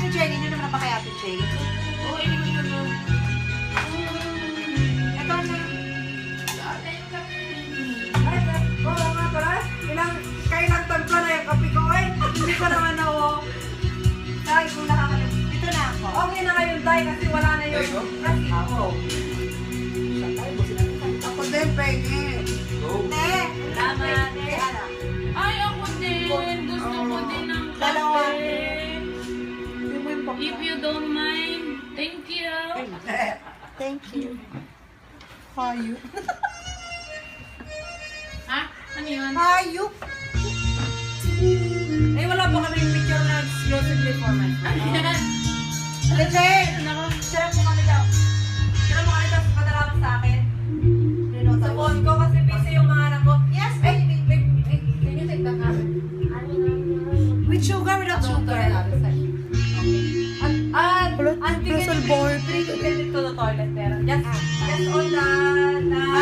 Ate Jay, hindi nyo naman pa kay Ate Jay. Oo, iniwan ko na. Ito na. Oo nga pala. Kailang tagpa na yung kape ko eh. Hindi ko naman ako. Dahil kung nakakalimutan. Dito na ako. Okay na ngayon, Day, kasi wala na yung Tay, go? resibo. Ako din, pwede. Go. Te! Salamat. Te, ano? Ay, ako din. Gusto ko din ng Dalawa. kape. Hindi mo yung If you don't mind, thank you. Thank you. Hayop. Ha? Ano yun? Hayop! Eh, wala ba kami yung picture na exclusively for my friend? Ano yan? Ate Jay! Nako. Sarap mo kami daw. Sino mo kayo tapos padala mo sa akin? Sa phone ko kasi busy yung mga anak ko. Yes, Ay, baby. can you take the camera? With sugar, without sugar. Until Crystal board. to the toilet pero just on the